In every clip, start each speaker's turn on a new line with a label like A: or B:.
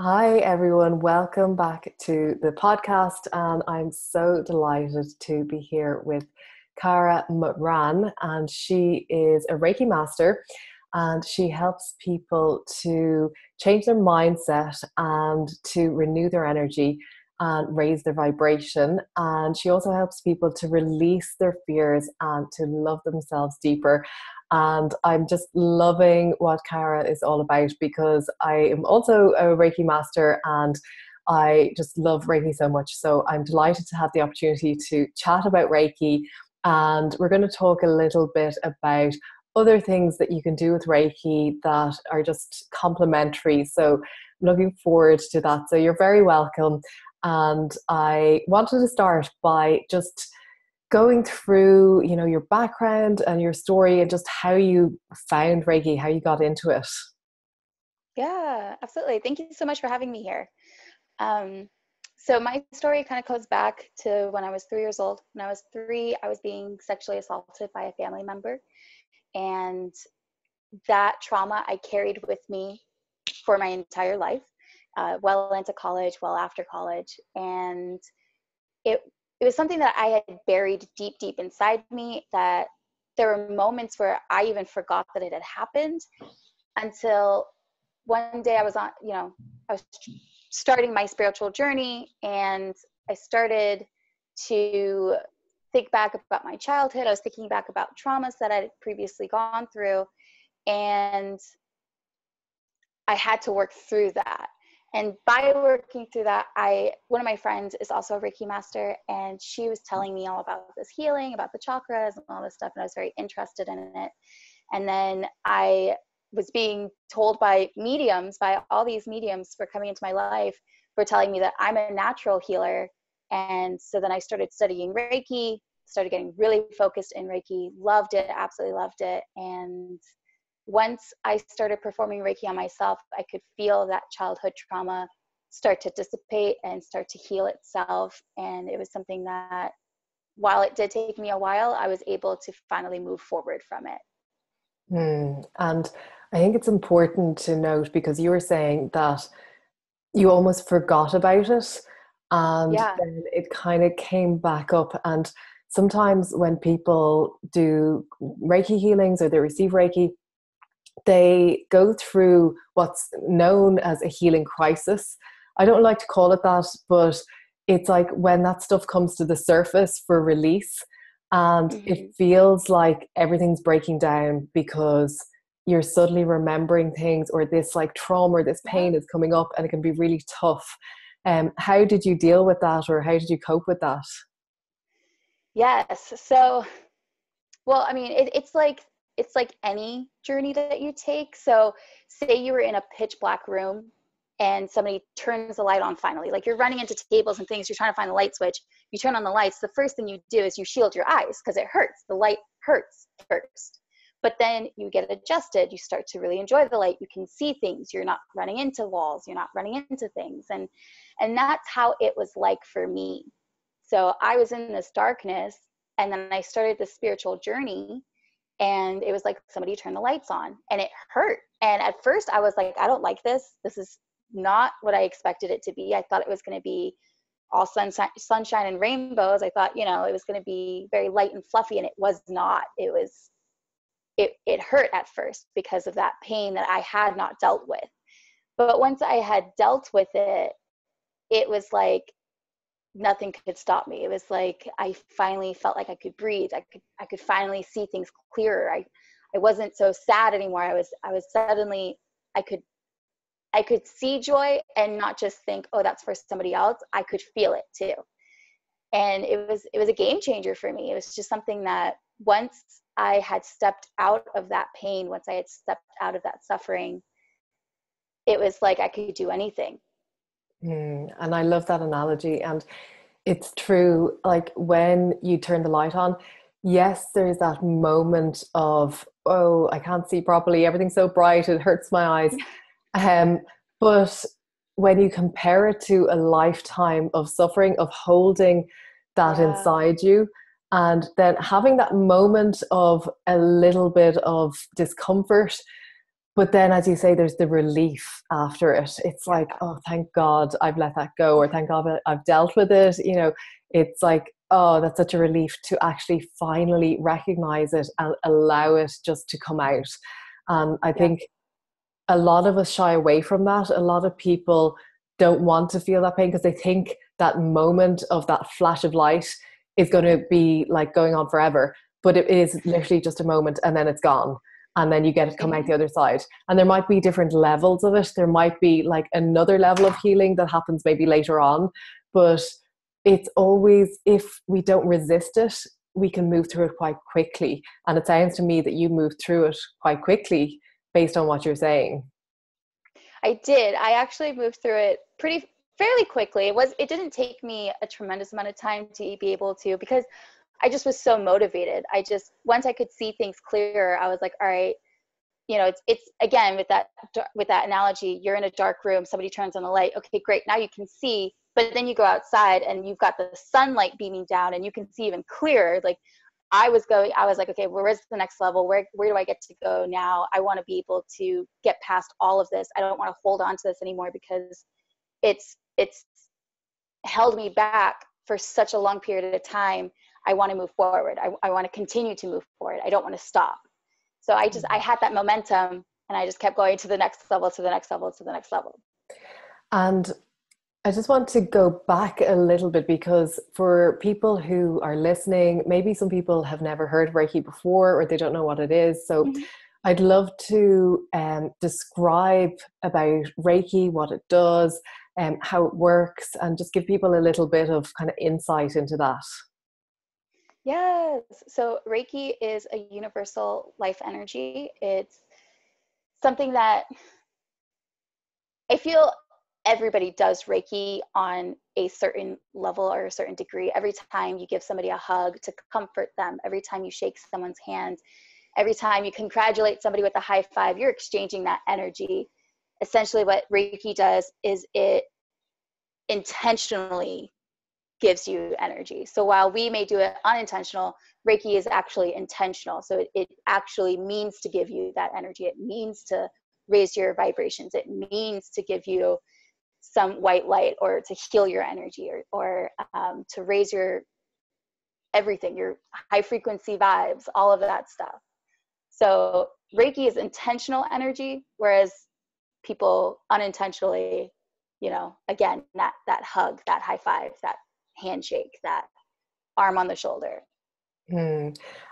A: Hi, everyone. Welcome back to the podcast. And I'm so delighted to be here with Maryn. And she is a Reiki Master and she helps people to change their mindset and to renew their energy and raise their vibration. And she also helps people to release their fears and to love themselves deeper. And I'm just loving what Cara is all about because I am also a Reiki master and I just love Reiki so much. So I'm delighted to have the opportunity to chat about Reiki. And we're going to talk a little bit about other things that you can do with Reiki that are just complementary. So I'm looking forward to that. So you're very welcome. And I wanted to start by just going through, your background and your story and just how you found Reiki, how you got into it.
B: Yeah, absolutely. Thank you so much for having me here. Um, so my story kind of goes back to when I was 3 years old. When I was three, I was being sexually assaulted by a family member. And that trauma I carried with me for my entire life, well into college, well after college. And it, it was something that I had buried deep, deep inside me, that there were moments where I even forgot that it had happened until one day I was starting my spiritual journey, and I started to think back about my childhood. I was thinking back about traumas that I had previously gone through, and I had to work through that. And by working through that, one of my friends is also a Reiki master, and she was telling me all about this healing, about the chakras and all this stuff, and I was very interested in it. And then I was being told by all these mediums were coming into my life, were telling me that I'm a natural healer. And so then I started studying Reiki, started getting really focused in Reiki, loved it, absolutely loved it. And once I started performing Reiki on myself, I could feel that childhood trauma start to dissipate and start to heal itself. And it was something that, while it did take me a while, I was able to finally move forward from it.
A: And I think it's important to note because you were saying that you almost forgot about it and
B: Yeah.
A: then it kind of came back up. And sometimes when people do Reiki healings or they receive Reiki, they go through what's known as a healing crisis. I don't like to call it that, but it's like when that stuff comes to the surface for release and it
B: Mm-hmm.
A: feels like everything's breaking down because you're suddenly remembering things or this like trauma or this
B: Yeah.
A: pain is coming up and it can be really tough. How did you deal with that or how did you cope with that?
B: Yes. So, well, I mean, it's like any journey that you take. So, say you were in a pitch black room and somebody turns the light on finally. Like, you're running into tables and things, you're trying to find the light switch. You turn on the lights. The first thing you do is you shield your eyes because it hurts. The light hurts first. But then you get adjusted. You start to really enjoy the light. You can see things. You're not running into walls. You're not running into things. And that's how it was like for me. So I was in this darkness, and then I started this spiritual journey, and it was like somebody turned the lights on, and it hurt. And at first I was like, I don't like this. This is not what I expected it to be. I thought it was going to be all sunshine and rainbows. I thought, it was going to be very light and fluffy, and it was not. It hurt at first because of that pain that I had not dealt with. But once I had dealt with it, it was like nothing could stop me. It was like I finally felt like I could breathe. I could finally see things clearer. I wasn't so sad anymore. I was suddenly, I could see joy and not just think, oh, that's for somebody else. I could feel it too. And it was a game changer for me. It was just something that once I had stepped out of that pain, once I had stepped out of that suffering, it was like I could do anything.
A: And I love that analogy. And it's true, like when you turn the light on, yes, there's that moment of, oh, I can't see properly, everything's so bright, it hurts my eyes. Um, but when you compare it to a lifetime of suffering, of holding that
B: Yeah.
A: inside you, and then having that moment of a little bit of discomfort, But then, as you say, there's the relief after it. It's like,
B: Yeah.
A: oh, thank God I've let that go, or thank God I've dealt with it. It's like, oh, that's such a relief to actually finally recognize it and allow it just to come out. And I
B: Yeah.
A: think a lot of us shy away from that. A lot of people don't want to feel that pain because they think that moment of that flash of light is going to be like going on forever. But it is literally just a moment and then it's gone. And then you get to come out
B: Mhm.
A: the other side. And there might be different levels of it. There might be like another level of healing that happens maybe later on. But it's always, if we don't resist it, we can move through it quite quickly. And it sounds to me that you moved through it quite quickly based on what you're saying.
B: I did. I actually moved through it fairly quickly. It didn't take me a tremendous amount of time to be able to, because I just was so motivated. Once I could see things clearer, I was like, all right, it's again with that analogy, you're in a dark room, somebody turns on the light. Okay, great. Now you can see, but then you go outside and you've got the sunlight beaming down and you can see even clearer. Like I was like, okay, where's the next level? Where do I get to go now? I want to be able to get past all of this. I don't want to hold on to this anymore because it's held me back for such a long period of time. I want to move forward. I want to continue to move forward. I don't want to stop. So I had that momentum and I just kept going to the next level, to the next level, to the next level.
A: And I just want to go back a little bit because for people who are listening, maybe some people have never heard Reiki before or they don't know what it is. So
B: Mm-hmm.
A: I'd love to describe about Reiki, what it does, how it works, and just give people a little bit of kind of insight into that.
B: Yes. So Reiki is a universal life energy. It's something that I feel everybody does Reiki on a certain level or a certain degree. Every time you give somebody a hug to comfort them, every time you shake someone's hand, every time you congratulate somebody with a high five, you're exchanging that energy. Essentially, what Reiki does is it intentionally gives you energy. So while we may do it unintentional, Reiki is actually intentional. So it actually means to give you that energy. It means to raise your vibrations. It means to give you some white light or to heal your energy or to raise your everything, your high frequency vibes, all of that stuff. So Reiki is intentional energy, whereas people unintentionally, again, that hug, that high five, that handshake, that arm on the shoulder.
A: Hmm.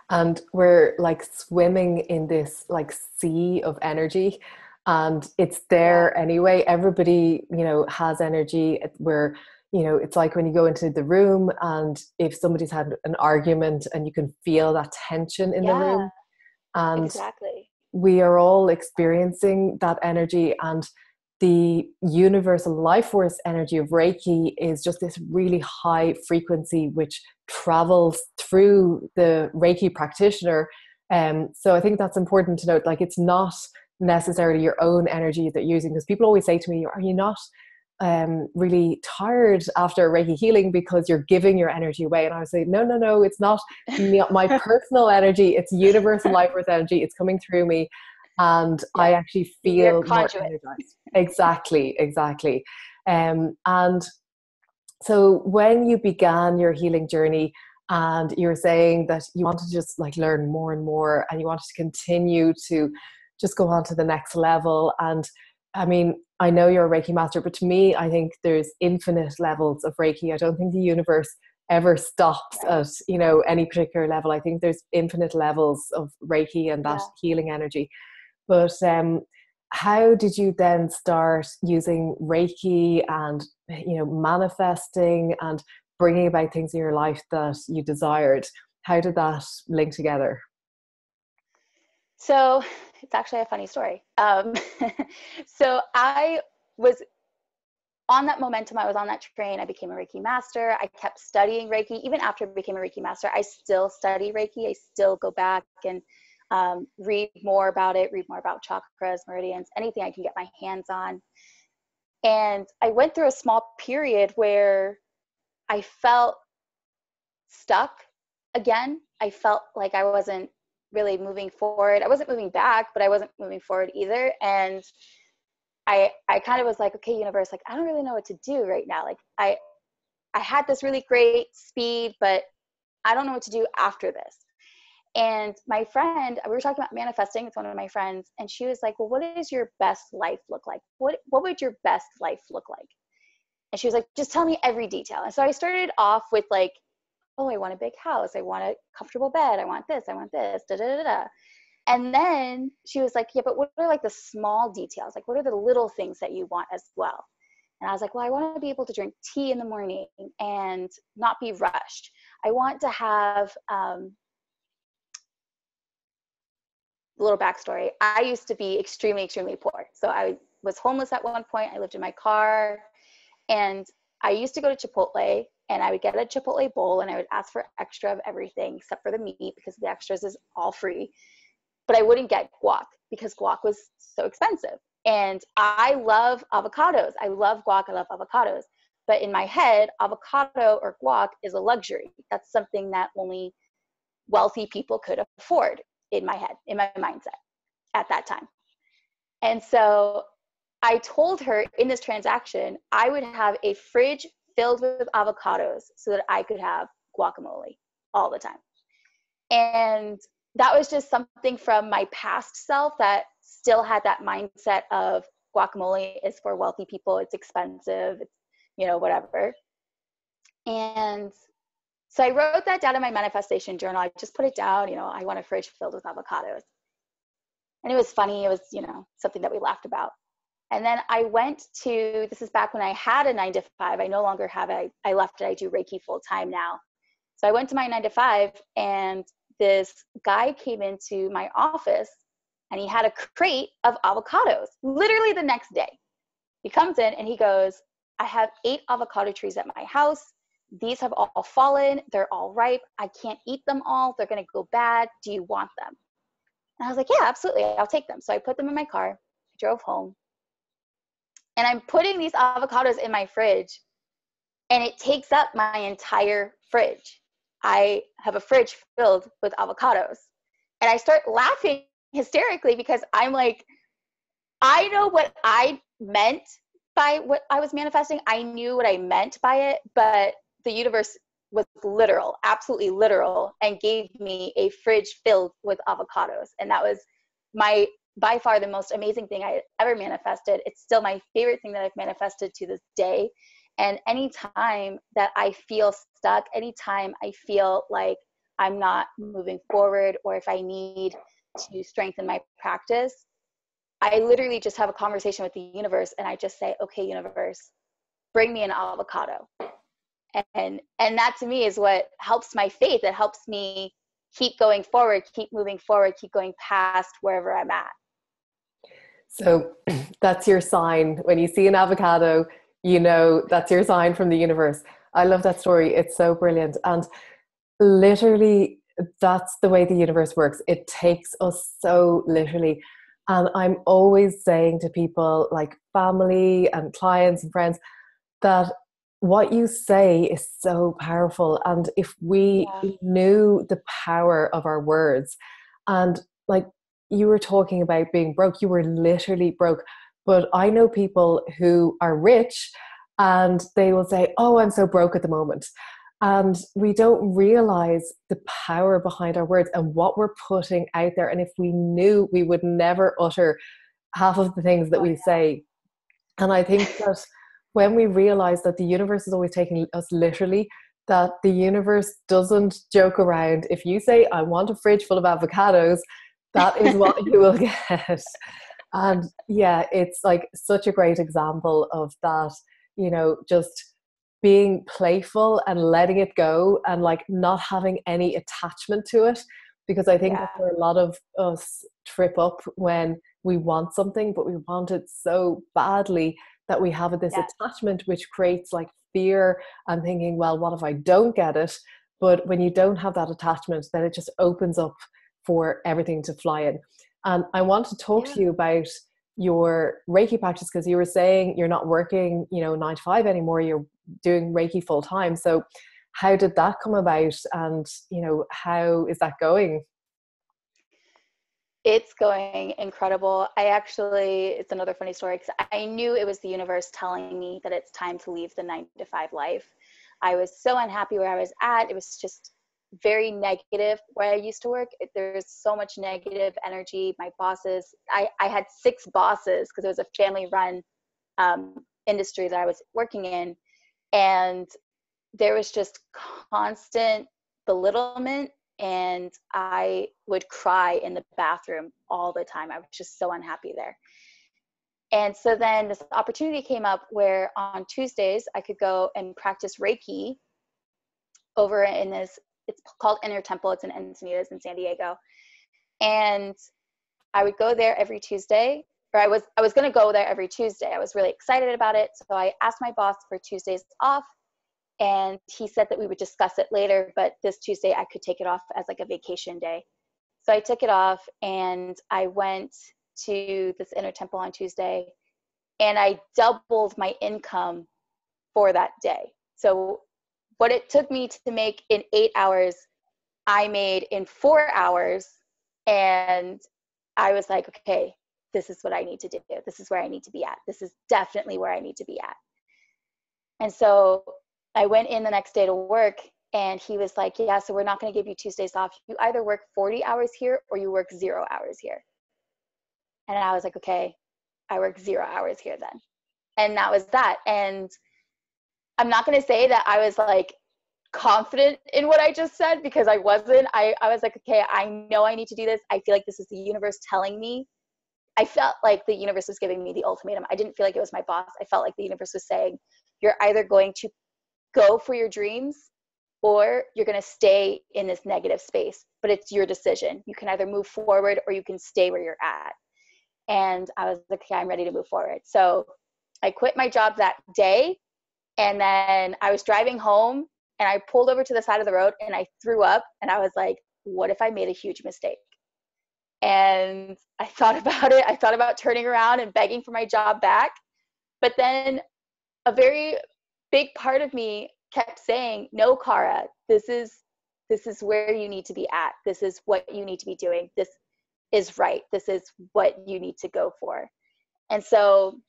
A: And we're like swimming in this like sea of energy, and it's
B: Yeah.
A: there anyway. Everybody, has energy. It's like when you go into the room and if somebody's had an argument and you can feel that tension in the
B: Yeah,
A: room, and
B: exactly.
A: we are all experiencing that energy. And the universal life force energy of Reiki is just this really high frequency which travels through the Reiki practitioner. So I think that's important to note. Like, it's not necessarily your own energy that you're using, because people always say to me, are you not really tired after Reiki healing because you're giving your energy away? And I would say, no, it's not my personal energy. It's universal life force energy. It's coming through me. And I
B: Yeah,
A: actually
B: you're a
A: feel more
B: conduit.
A: energized. Exactly. And so when you began your healing journey and you were saying that you wanted to just like learn more and more and you wanted to continue to just go on to the next level. And I mean, I know you're a Reiki master, but to me, I think there's infinite levels of Reiki. I don't think the universe ever stops
B: Right.
A: at, any particular level. I think there's infinite levels of Reiki and that
B: Yeah.
A: healing energy. But how did you then start using Reiki and, manifesting and bringing about things in your life that you desired? How did that link together?
B: So it's actually a funny story. So I was on that momentum. I was on that train. I became a Reiki master. I kept studying Reiki. Even after I became a Reiki master, I still study Reiki. I still go back and read more about it, read more about chakras, meridians, anything I can get my hands on. And I went through a small period where I felt stuck again. I felt like I wasn't really moving forward. I wasn't moving back, but I wasn't moving forward either. And I kind of was like, okay, universe, like, I don't really know what to do right now. Like I had this really great speed, but I don't know what to do after this. And my friend, we were talking about manifesting with one of my friends, and she was like, well, what does your best life look like? What would your best life look like? And she was like, just tell me every detail. And so I started off with like, oh, I want a big house. I want a comfortable bed. I want this, da, da, da, da. And then she was like, yeah, but what are like the small details? Like, what are the little things that you want as well? And I was like, well, I want to be able to drink tea in the morning and not be rushed. I want to have, a little backstory. I used to be extremely, extremely poor. So I was homeless at one point. I lived in my car, and I used to go to Chipotle, and I would get a Chipotle bowl and I would ask for extra of everything except for the meat, because the extras is all free. But I wouldn't get guac because guac was so expensive. And I love avocados. I love guac. I love avocados. But in my head, avocado or guac is a luxury. That's something that only wealthy people could afford, in my head, in my mindset at that time. And so I told her in this transaction, I would have a fridge filled with avocados so that I could have guacamole all the time. And that was just something from my past self that still had that mindset of guacamole is for wealthy people. It's expensive. It's, whatever. And so I wrote that down in my manifestation journal. I just put it down, I want a fridge filled with avocados. And it was funny. It was, something that we laughed about. And then I went to, this is back when I had a 9 to 5. I no longer have it. I left it. I do Reiki full time now. So I went to my 9 to 5, and this guy came into my office, and he had a crate of avocados literally the next day. He comes in and he goes, I have 8 avocado trees at my house. These have all fallen. They're all ripe. I can't eat them all. They're going to go bad. Do you want them? And I was like, yeah, absolutely. I'll take them. So I put them in my car. I drove home. And I'm putting these avocados in my fridge, and it takes up my entire fridge. I have a fridge filled with avocados. And I start laughing hysterically because I'm like, I know what I meant by what I was manifesting. I knew what I meant by it, but the universe was literal, absolutely literal, and gave me a fridge filled with avocados. And that was by far the most amazing thing I ever manifested. It's still my favorite thing that I've manifested to this day. And anytime that I feel stuck, anytime I feel like I'm not moving forward, or if I need to strengthen my practice, I literally just have a conversation with the universe, and I just say, okay, universe, bring me an avocado. And that to me is what helps my faith. It helps me keep going forward, keep moving forward, keep going past wherever I'm at.
A: So that's your sign. When you see an avocado, that's your sign from the universe. I love that story. It's so brilliant. And literally, that's the way the universe works. It takes us so literally. And I'm always saying to people, like family and clients and friends, that what you say is so powerful. And if we knew the power of our words, and like you were talking about being broke, you were literally broke. But I know people who are rich, and they will say, oh, I'm so broke at the moment. And we don't realize the power behind our words and what we're putting out there. And if we knew, we would never utter half of the things that we say. And I think that when we realize that the universe is always taking us literally, that the universe doesn't joke around. If you say, I want a fridge full of avocados, that is what you will get. And yeah, it's like such a great example of that, just being playful and letting it go, and like not having any attachment to it. Because I think that's where a lot of us trip up, when we want something, but we want it so badly that we have this attachment, which creates like fear and thinking, well, what if I don't get it? But when you don't have that attachment, then it just opens up for everything to fly in. And I want to talk to you about your Reiki practice, because you were saying you're not working, 9 to 5 anymore. You're doing Reiki full time. So how did that come about? And, how is that going?
B: It's going incredible. It's another funny story because I knew it was the universe telling me that it's time to leave the 9 to 5 life. I was so unhappy where I was at. It was just very negative where I used to work. There's so much negative energy. My bosses, I had 6 bosses because it was a family run industry that I was working in. And there was just constant belittlement, and I would cry in the bathroom all the time. I was just so unhappy there. And so then this opportunity came up where on Tuesdays I could go and practice Reiki over in this, it's called Inner Temple. It's in Encinitas in San Diego. And I would go there every Tuesday, or I was going to go there every Tuesday. I was really excited about it. So I asked my boss for Tuesdays off, and he said that we would discuss it later, but this Tuesday I could take it off as like a vacation day. So I took it off and I went to this Inner Temple on Tuesday, and I doubled my income for that day. So what it took me to make in 8 hours, I made in 4 hours. And I was like, okay, this is what I need to do. This is where I need to be at. This is definitely where I need to be at. And so I went in the next day to work, and he was like, yeah, so we're not going to give you Tuesdays off. You either work 40 hours here or you work 0 hours here. And I was like, okay, I work 0 hours here then. And that was that. And I'm not going to say that I was like confident in what I just said, because I wasn't. I was like, okay, I know I need to do this. I feel like this is the universe telling me. I felt like the universe was giving me the ultimatum. I didn't feel like it was my boss. I felt like the universe was saying, you're either going to go for your dreams or you're going to stay in this negative space, but it's your decision. You can either move forward or you can stay where you're at. And I was like, okay, I'm ready to move forward. So I quit my job that day, and then I was driving home and I pulled over to the side of the road and I threw up, and I was like, what if I made a huge mistake? And I thought about it. I thought about turning around and begging for my job back. But then a very big part of me kept saying, no, Cara, this is where you need to be at. This is what you need to be doing. This is right. This is what you need to go for. And so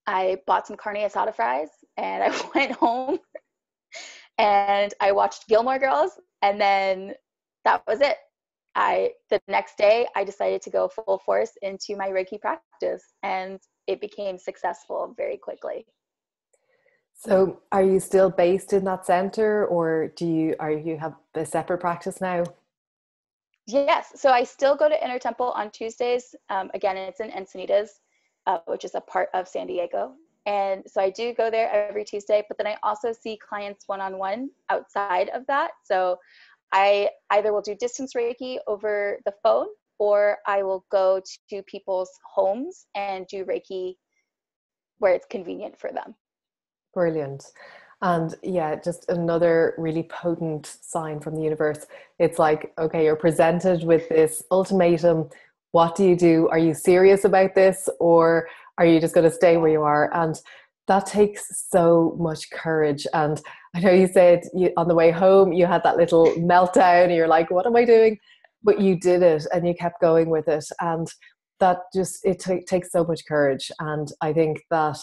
B: I bought some carne asada fries and I went home and I watched Gilmore Girls, and then that was it. The next day I decided to go full force into my Reiki practice, and it became successful very quickly.
A: So are you still based in that center, or do you have a separate practice now?
B: Yes. So I still go to Inner Temple on Tuesdays. Again, it's in Encinitas, which is a part of San Diego. And so I do go there every Tuesday, but then I also see clients one-on-one outside of that. So I either will do distance Reiki over the phone, or I will go to people's homes and do Reiki where it's convenient for them.
A: Brilliant. And yeah, just another really potent sign from the universe. It's like, okay, you're presented with this ultimatum. What do you do? Are you serious about this, or are you just going to stay where you are? And that takes so much courage. And I know you said on the way home, you had that little meltdown and you're like, what am I doing? But you did it and you kept going with it. And that just, takes so much courage. And I think that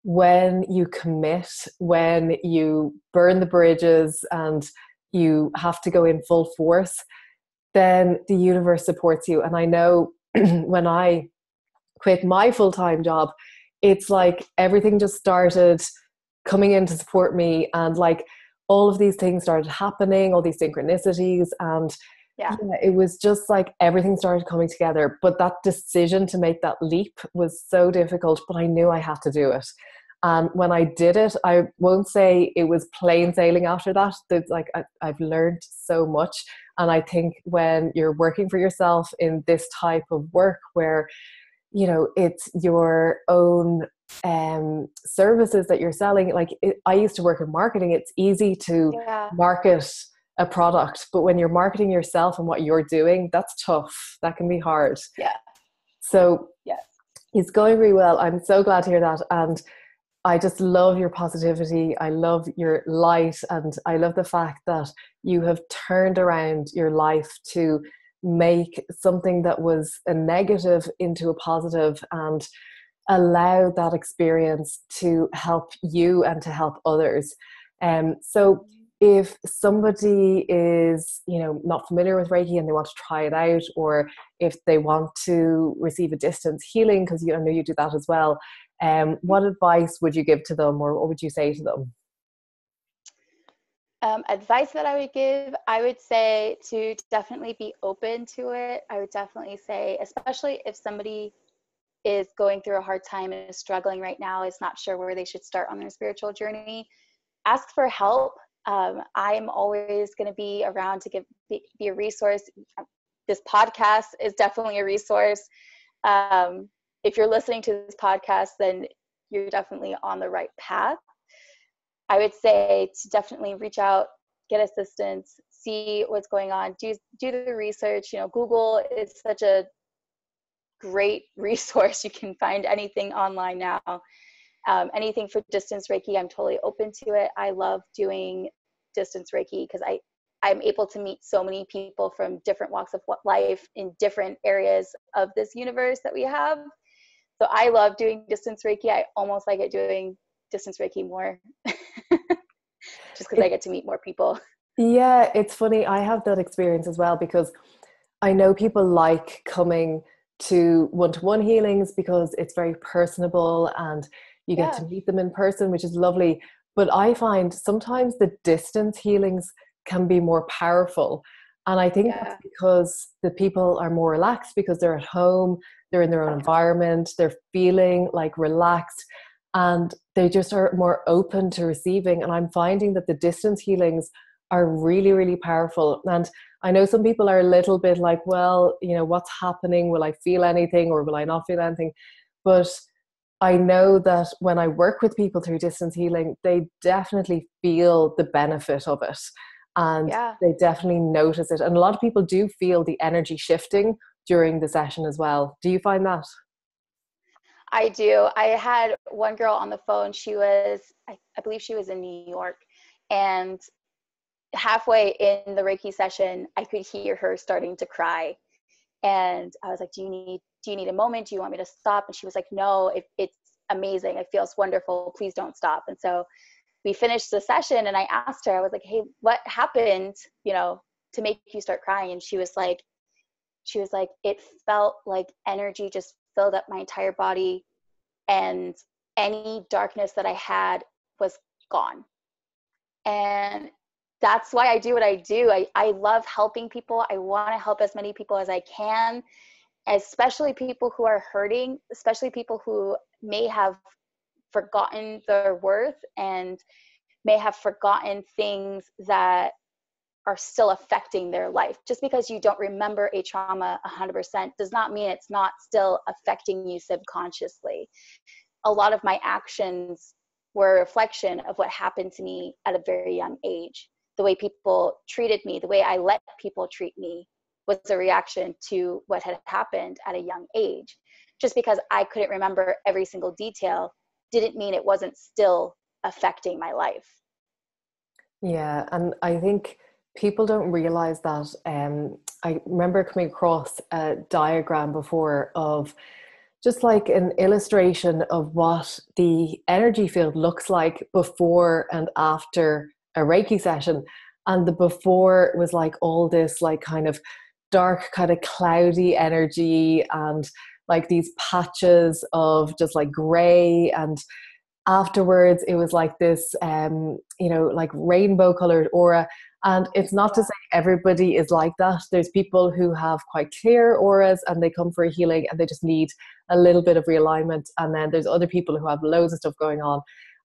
A: when you commit, when you burn the bridges and you have to go in full force, then the universe supports you. And I know when I quit my full-time job, it's like everything just started coming in to support me, and like all of these things started happening, all these synchronicities, and yeah, it was just like everything started coming together. But that decision to make that leap was so difficult, but I knew I had to do it. And when I did it, I won't say it was plain sailing after that. Like I've learned so much. And I think when you're working for yourself in this type of work where, you know, it's your own services that you're selling, like I used to work in marketing. It's easy to market a product, but when you're marketing yourself and what you're doing, that's tough. That can be hard.
B: Yeah.
A: So
B: yes,
A: it's going really well. I'm so glad to hear that. And I just love your positivity. I love your light. And I love the fact that you have turned around your life to make something that was a negative into a positive and allow that experience to help you and to help others. So if somebody is, not familiar with Reiki and they want to try it out, or if they want to receive a distance healing, because I know you do that as well, what advice would you give to them, or what would you say to them?
B: Advice that I would give, I would say to definitely be open to it. I would definitely say, especially if somebody is going through a hard time and is struggling right now, is not sure where they should start on their spiritual journey, ask for help. I'm always going to be around to be a resource. This podcast is definitely a resource. If you're listening to this podcast, then you're definitely on the right path. I would say to definitely reach out, get assistance, see what's going on, do the research. Google is such a great resource. You can find anything online now. Anything for distance Reiki, I'm totally open to it. I love doing distance Reiki because I'm able to meet so many people from different walks of life in different areas of this universe that we have. So I love doing distance Reiki. I almost like it doing distance Reiki more just because I get to meet more people.
A: Yeah, it's funny. I have that experience as well, because I know people like coming to one-to-one healings because it's very personable and you get to meet them in person, which is lovely. But I find sometimes the distance healings can be more powerful. And I think that's because the people are more relaxed because they're at home, they're in their own environment, they're feeling like relaxed, and they just are more open to receiving. And I'm finding that the distance healings are really, really powerful. And I know some people are a little bit like, well, what's happening? Will I feel anything or will I not feel anything? But I know that when I work with people through distance healing, they definitely feel the benefit of it. And they definitely notice it. And a lot of people do feel the energy shifting during the session as well. Do you find that?
B: I do. I had one girl on the phone. She was, I believe she was in New York. And halfway in the Reiki session, I could hear her starting to cry. And I was like, do you need a moment? Do you want me to stop? And she was like, no, it's amazing. It feels wonderful. Please don't stop. And so we finished the session and I asked her, I was like, hey, what happened, to make you start crying? And she was like, it felt like energy just filled up my entire body and any darkness that I had was gone. And that's why I do what I do. I love helping people. I want to help as many people as I can, especially people who are hurting, especially people who may have forgotten their worth and may have forgotten things that are still affecting their life. Just because you don't remember a trauma 100% does not mean it's not still affecting you subconsciously. A lot of my actions were a reflection of what happened to me at a very young age. The way people treated me, the way I let people treat me was a reaction to what had happened at a young age. Just because I couldn't remember every single detail didn't mean it wasn't still affecting my life.
A: Yeah, and I think people don't realize that. I remember coming across a diagram before of just like an illustration of what the energy field looks like before and after a Reiki session. And the before was like all this like kind of dark, kind of cloudy energy and like these patches of just like gray, and afterwards it was like this like rainbow colored aura. And it's not to say everybody is like that. There's people who have quite clear auras and they come for a healing and they just need a little bit of realignment. And then there's other people who have loads of stuff going on.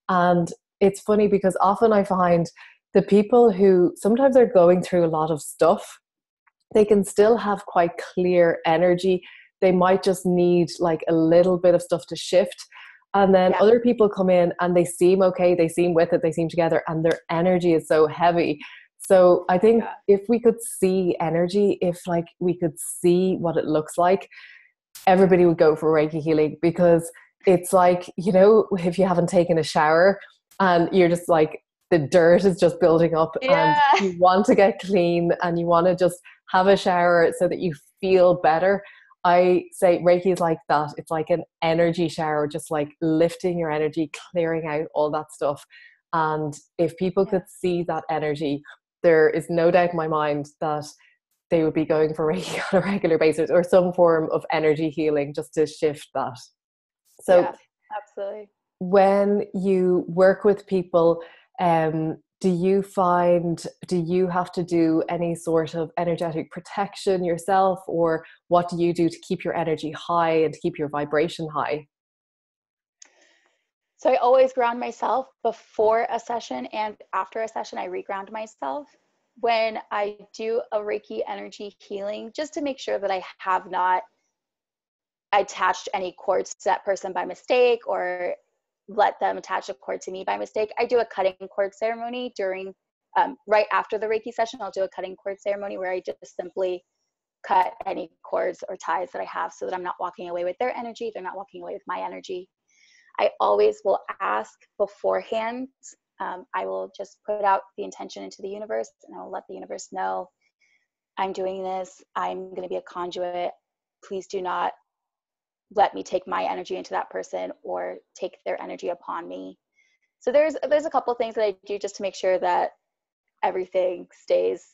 A: And it's funny because often I find the people who sometimes are going through a lot of stuff, they can still have quite clear energy. They might just need like a little bit of stuff to shift. And then other people come in and they seem okay, they seem with it, they seem together, and their energy is so heavy. So I think if we could see energy, if like we could see what it looks like, everybody would go for Reiki healing, because it's like, if you haven't taken a shower and you're just like, the dirt is just building up and you want to get clean and you want to just have a shower so that you feel better. I say Reiki is like that. It's like an energy shower, just like lifting your energy, clearing out all that stuff. And if people
B: Yeah.
A: could see that energy, there is no doubt in my mind that they would be going for Reiki on a regular basis or some form of energy healing just to shift that. So
B: Yeah, absolutely.
A: when you work with people, do you have to do any sort of energetic protection yourself, or what do you do to keep your energy high and to keep your vibration high?
B: So I always ground myself before a session and after a session. I reground myself when I do a Reiki energy healing, just to make sure that I have not attached any cords to that person by mistake or let them attach a cord to me by mistake. I do a cutting cord ceremony during, right after the Reiki session. I'll do a cutting cord ceremony where I just simply cut any cords or ties that I have so that I'm not walking away with their energy. They're not walking away with my energy. I always will ask beforehand. I will just put out the intention into the universe, and I will let the universe know, I'm doing this. I'm going to be a conduit. Please do not let me take my energy into that person or take their energy upon me. So there's a couple of things that I do just to make sure that everything stays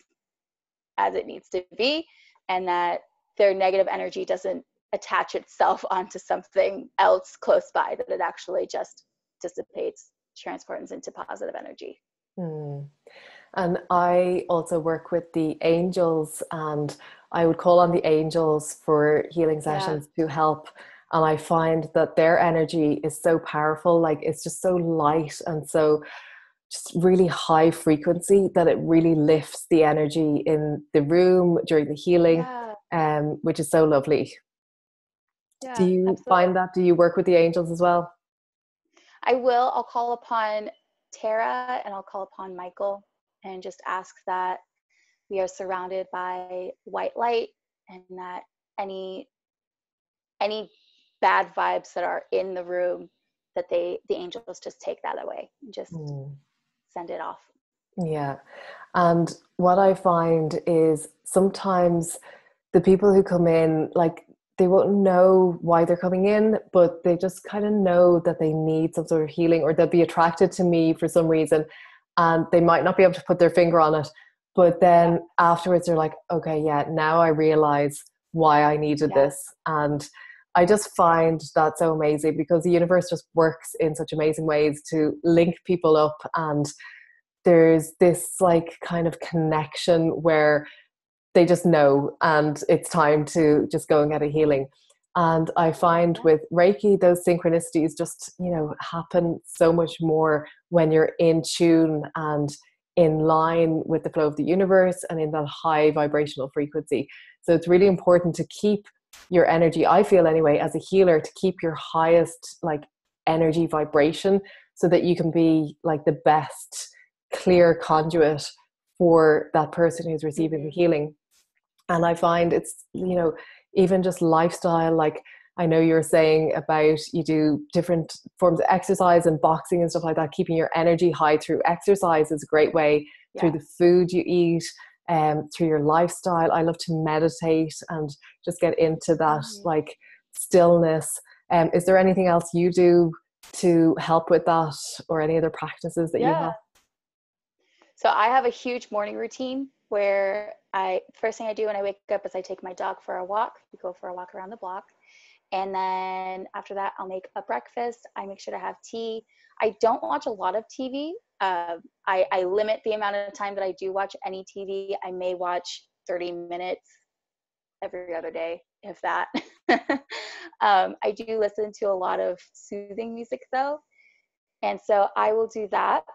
B: as it needs to be, and that their negative energy doesn't attach itself onto something else close by, that it actually just dissipates, transforms into positive energy.
A: Hmm. And I also work with the angels, and I would call on the angels for healing
B: Yeah.
A: sessions to help. And I find that their energy is so powerful, like it's just so light and so just really high frequency that it really lifts the energy in the room during the healing,
B: Yeah.
A: which is so lovely. Do
B: Yeah,
A: you
B: absolutely.
A: find that? Do you work with the angels as well?
B: I'll call upon Tara and I'll call upon Michael and just ask that we are surrounded by white light, and that any any bad vibes that are in the room, that the angels just take that away and just
A: Mm.
B: send it off.
A: Yeah. And what I find is sometimes the people who come in, like, they won't know why they're coming in, but they just kind of know that they need some sort of healing, or they'll be attracted to me for some reason, and they might not be able to put their finger on it. But
B: Yeah.
A: then afterwards, they're like, okay, yeah, now I realize why I needed
B: Yeah.
A: this. And I just find that so amazing, because the universe just works in such amazing ways to link people up. And there's this like kind of connection where they just know, and it's time to just go and get a healing. And I find
B: Yeah.
A: with Reiki, those synchronicities just, happen so much more when you're in tune and in line with the flow of the universe and in that high vibrational frequency. So it's really important to keep your energy, I feel anyway, as a healer, to keep your highest like energy vibration, so that you can be like the best clear conduit for that person who's receiving the
B: Mm-hmm.
A: healing. And I find it's, even just lifestyle, like I know you're saying about you do different forms of exercise and boxing and stuff like that. Keeping your energy high through exercise is a great way, through
B: Yeah.
A: the food you eat, through your lifestyle. I love to meditate and just get into that
B: Mm-hmm.
A: like stillness. Is there anything else you do to help with that, or any other practices that you
B: Yeah.
A: have?
B: So I have a huge morning routine where first thing I do when I wake up is I take my dog for a walk. We go for a walk around the block. And then after that, I'll make a breakfast. I make sure to have tea. I don't watch a lot of TV. I limit the amount of time that I do watch any TV. I may watch 30 minutes every other day, if that. I do listen to a lot of soothing music though. And so I will do that.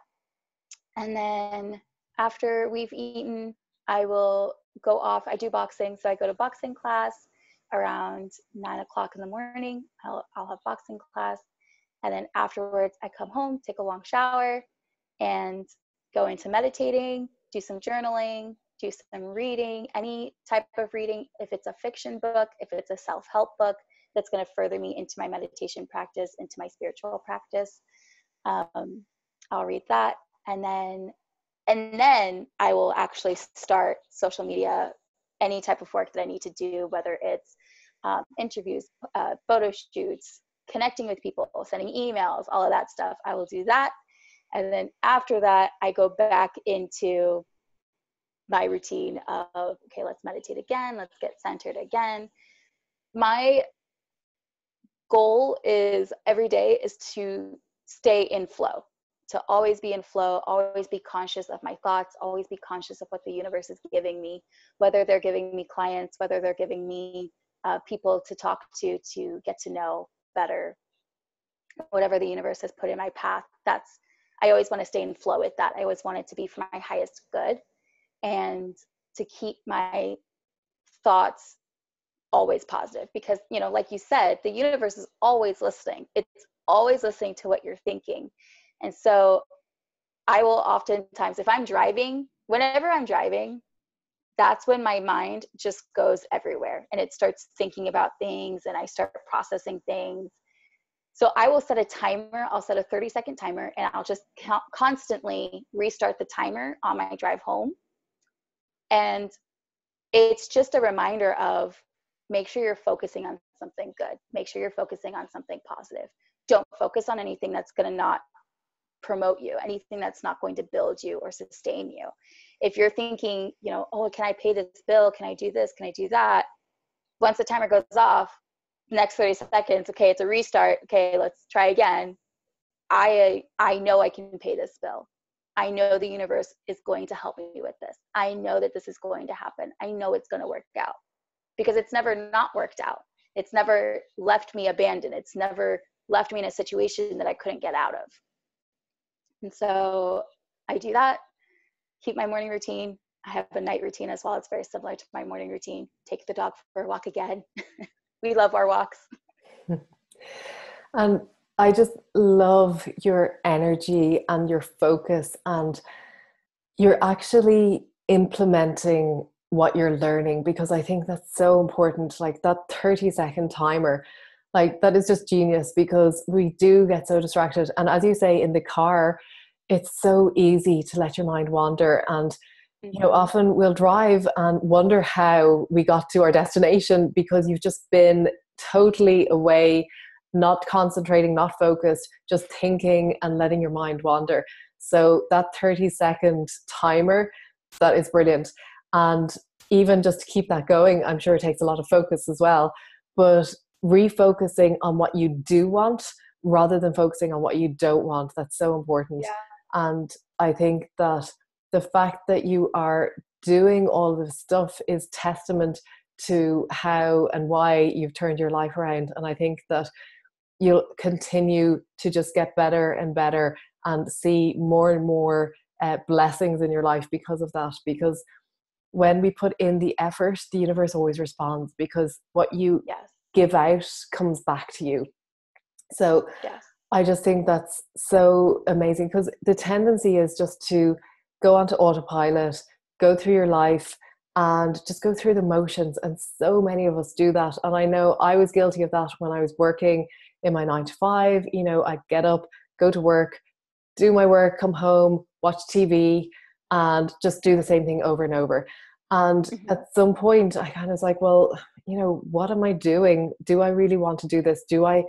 B: And then after we've eaten, I will go off. I do boxing, so I go to boxing class around 9 o'clock in the morning. I'll have boxing class. And then afterwards, I come home, take a long shower, and go into meditating, do some journaling, do some reading, any type of reading. If it's a fiction book, if it's a self-help book, that's going to further me into my meditation practice, into my spiritual practice. I'll read that. And then I will actually start social media any type of work that I need to do, whether it's interviews, photo shoots, connecting with people, sending emails, all of that stuff. I will do that. And then after that, I go back into my routine of, okay, let's meditate again. Let's get centered again. My goal is every day is to stay in flow, to always be in flow, always be conscious of my thoughts, always be conscious of what the universe is giving me, whether they're giving me clients, whether they're giving me people to talk to get to know better, whatever the universe has put in my path. I always want to stay in flow with that. I always want it to be for my highest good, and to keep my thoughts always positive, because, you know, like you said, the universe is always listening. It's always listening to what you're thinking. And so I will oftentimes, if I'm driving, whenever I'm driving, that's when my mind just goes everywhere and it starts thinking about things and I start processing things. So I will set a timer. I'll set a 30-second timer, and I'll just constantly restart the timer on my drive home. And it's just a reminder of, make sure you're focusing on something good. Make sure you're focusing on something positive. Don't focus on anything that's going to not promote you, anything that's not going to build you or sustain you. If you're thinking, you know, oh, can I pay this bill? Can I do this? Can I do that? Once the timer goes off, next 30 seconds, okay, it's a restart. Okay, let's try again. I know I can pay this bill. I know the universe is going to help me with this. I know that this is going to happen. I know it's going to work out, because it's never not worked out. It's never left me abandoned. It's never left me in a situation that I couldn't get out of. And so I do that, keep my morning routine. I have a night routine as well. It's very similar to my morning routine. Take the dog for a walk again. We love our walks.
A: And I just love your energy and your focus, and you're actually implementing what you're learning, because I think that's so important. Like that 30-second timer, like that is just genius, because we do get so distracted. And as you say, in the car, it's so easy to let your mind wander. And you know, often we'll drive and wonder how we got to our destination, because you've just been totally away, not concentrating, not focused, just thinking and letting your mind wander. So that 30-second timer, that is brilliant. And even just to keep that going, I'm sure it takes a lot of focus as well. But refocusing on what you do want rather than focusing on what you don't want, that's so important.
B: Yeah.
A: And I think that the fact that you are doing all this stuff is testament to how and why you've turned your life around. And I think that you'll continue to just get better and better and see more and more blessings in your life because of that. Because when we put in the effort, the universe always responds, because what you give out comes back to you. So I just think that's so amazing, because the tendency is just to go onto autopilot, go through your life and just go through the motions. And so many of us do that. And I know I was guilty of that when I was working in my 9 to 5. You know, I'd get up, go to work, do my work, come home, watch TV, and just do the same thing over and over. And at some point I kind of was like, well, you know, what am I doing? Do I really want to do this? Do I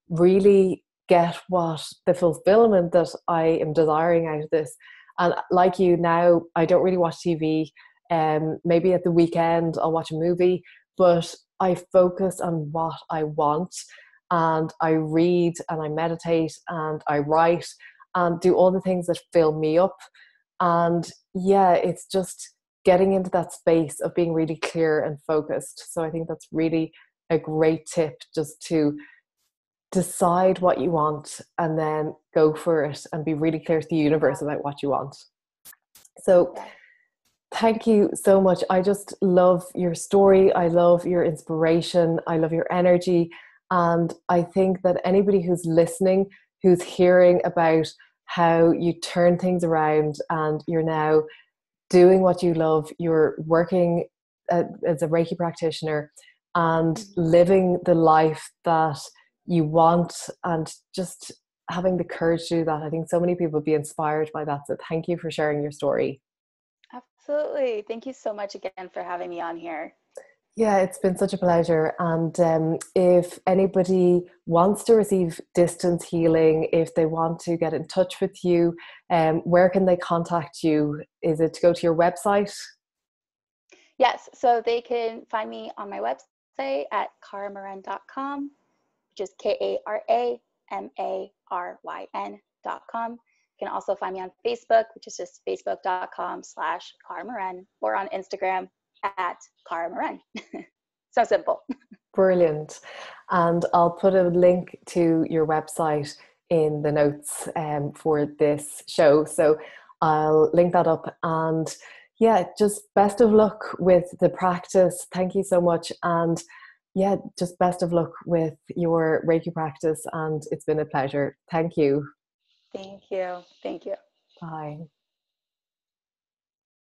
A: really get what the fulfillment that I am desiring out of this? And like you, now I don't really watch TV. Maybe at the weekend I'll watch a movie, but I focus on what I want, and I read and I meditate and I write and do all the things that fill me up. And yeah, it's just getting into that space of being really clear and focused. So I think that's really a great tip, just to decide what you want and then go for it and be really clear to the universe about what you want. So thank you so much. I just love your story. I love your inspiration. I love your energy. And I think that anybody who's listening, who's hearing about how you turn things around and you're now doing what you love, you're working as a Reiki practitioner and living the life that you want, and just having the courage to do that. I think so many people will be inspired by that. So thank you for sharing your story.
B: Absolutely. Thank you so much again for having me on here.
A: Yeah, it's been such a pleasure. And if anybody wants to receive distance healing, if they want to get in touch with you, where can they contact you? Is it to go to your website?
B: Yes, so they can find me on my website at karamaryn.com, which is KARAMARYN.com. You can also find me on Facebook, which is just facebook.com/karamaryn, or on Instagram at karamaryn. So simple.
A: Brilliant. And I'll put a link to your website in the notes for this show. So I'll link that up. And yeah, just best of luck with the practice. Thank you so much. And yeah, just best of luck with your Reiki practice. And it's been a pleasure. Thank you.
B: Thank you. Thank you.
A: Bye.